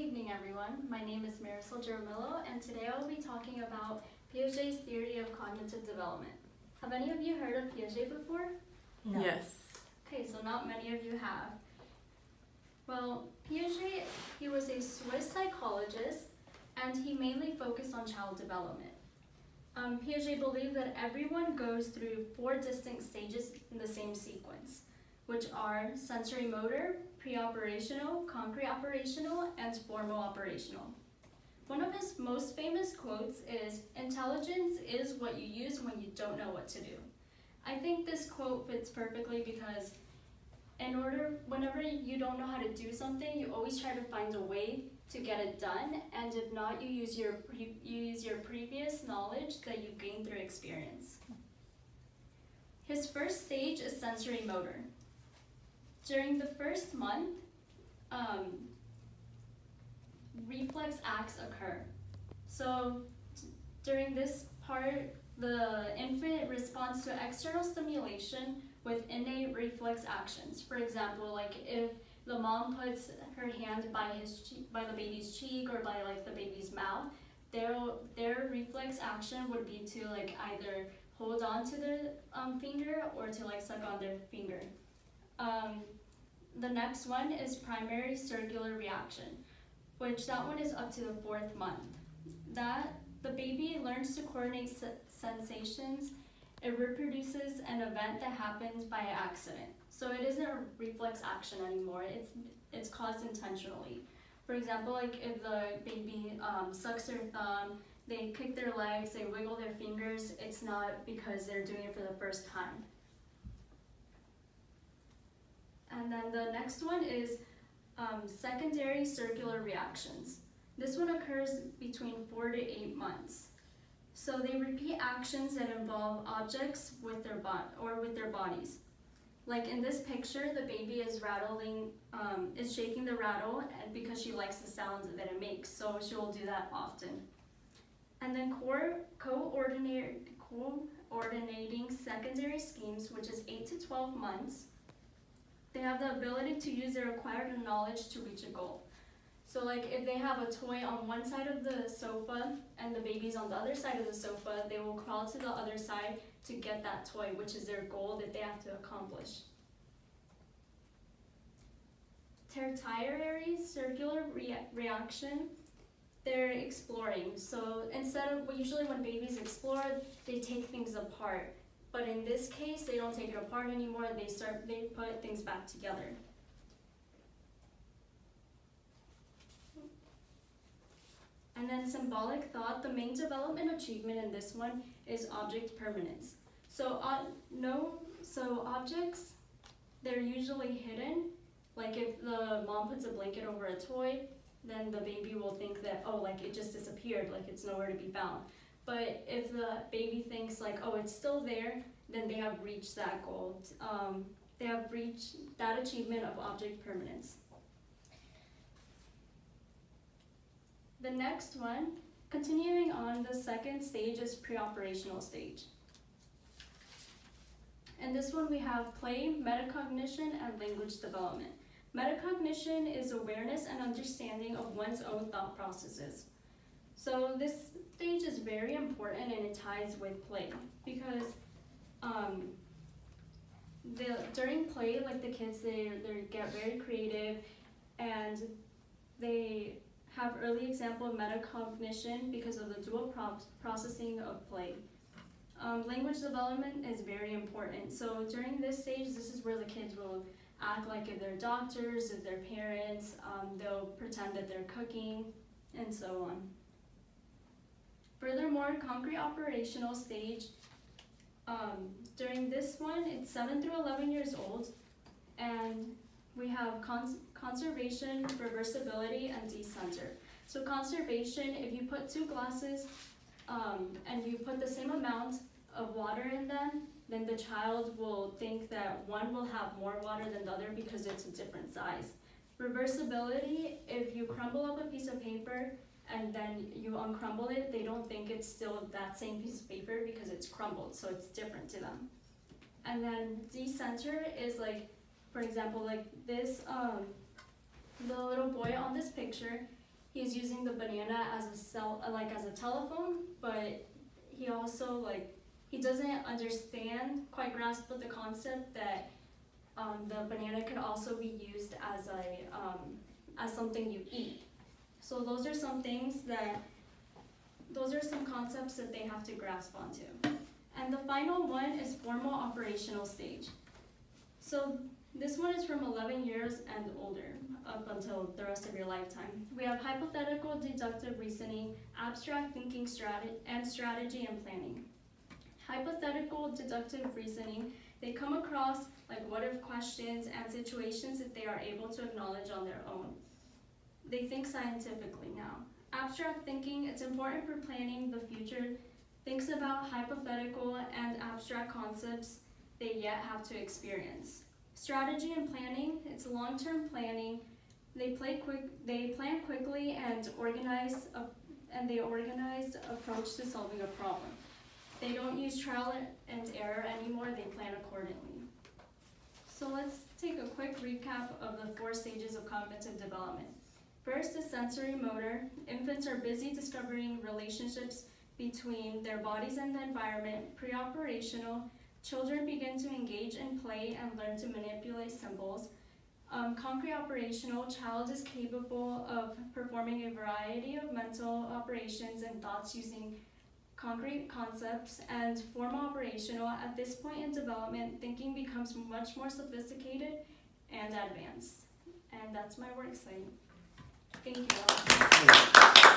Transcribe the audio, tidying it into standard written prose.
evening, everyone. My name is Marisol Jaramillo, and today I will be talking about Piaget's theory of cognitive development. Have any of you heard of Piaget before? No. Yes. Okay, so not many of you have. Well, Piaget, he was a Swiss psychologist, and he mainly focused on child development. Piaget believed that everyone goes through 4 distinct stages in the same sequence, which are sensory motor, pre-operational, concrete operational, and formal operational. One of his most famous quotes is, "Intelligence is what you use when you don't know what to do." I think this quote fits perfectly because whenever you don't know how to do something, you always try to find a way to get it done, and if not, you use your previous knowledge that you gained through experience. His first stage is sensory motor. During the first month, reflex acts occur. So during this part, the infant responds to external stimulation with innate reflex actions. For example, like if the mom puts her hand by the baby's cheek or by like the baby's mouth, their reflex action would be to like either hold on to their finger or to like suck on their finger. The next one is primary circular reaction, which that one is up to the 4th month. The baby learns to coordinate sensations. It reproduces an event that happens by accident. So it isn't a reflex action anymore. It's caused intentionally. For example, like if the baby sucks their thumb, they kick their legs, they wiggle their fingers, it's not because they're doing it for the first time. And then the next one is secondary circular reactions. This one occurs between 4 to 8 months. So they repeat actions that involve objects with their bodies. Like in this picture, the baby is shaking the rattle, and because she likes the sound that it makes, so she will do that often. And then coordinating secondary schemes, which is 8 to 12 months. They have the ability to use their acquired knowledge to reach a goal. So like if they have a toy on one side of the sofa and the baby's on the other side of the sofa, they will crawl to the other side to get that toy, which is their goal that they have to accomplish. Tertiary circular reaction, they're exploring. So usually when babies explore, they take things apart. But in this case, they don't take it apart anymore, they put things back together. And then symbolic thought, the main development achievement in this one is object permanence. So objects, they're usually hidden. Like if the mom puts a blanket over a toy, then the baby will think that, oh, like it just disappeared, like it's nowhere to be found. But if the baby thinks like, oh, it's still there, then they have reached that goal. They have reached that achievement of object permanence. The next one, continuing on, the second stage is pre-operational stage. In this one we have play, metacognition, and language development. Metacognition is awareness and understanding of one's own thought processes. So this stage is very important and it ties with play because during play, like the kids, they get very creative and they have early example of metacognition because of the dual processing of play. Language development is very important. So during this stage, this is where the kids will act like if they're doctors, if they're parents, they'll pretend that they're cooking, and so on. Furthermore, concrete operational stage, during this one, it's 7 through 11 years old, and we have conservation, reversibility, and decenter. So conservation, if you put 2 glasses and you put the same amount of water in them, then the child will think that one will have more water than the other because it's a different size. Reversibility, if you crumble up a piece of paper and then you uncrumble it, they don't think it's still that same piece of paper because it's crumbled, so it's different to them. And then decenter is like, for example, like this, the little boy on this picture, he's using the banana as as a telephone, but he also he doesn't quite grasp the concept that the banana could also be used as something you eat. So those are some concepts that they have to grasp onto. And the final one is formal operational stage. So this one is from 11 years and older, up until the rest of your lifetime. We have hypothetical deductive reasoning, abstract thinking, strategy and planning. Hypothetical deductive reasoning, they come across what if questions and situations that they are able to acknowledge on their own. They think scientifically now. Abstract thinking, it's important for planning the future, thinks about hypothetical and abstract concepts they yet have to experience. Strategy and planning, it's long-term planning. They plan quickly and organized approach to solving a problem. They don't use trial and error anymore, they plan accordingly. So let's take a quick recap of the 4 stages of cognitive development. First is sensory motor. Infants are busy discovering relationships between their bodies and the environment. Pre-operational, children begin to engage in play and learn to manipulate symbols. Concrete operational, child is capable of performing a variety of mental operations and thoughts using concrete concepts. And formal operational, at this point in development, thinking becomes much more sophisticated and advanced. And that's my work site. Thank you all.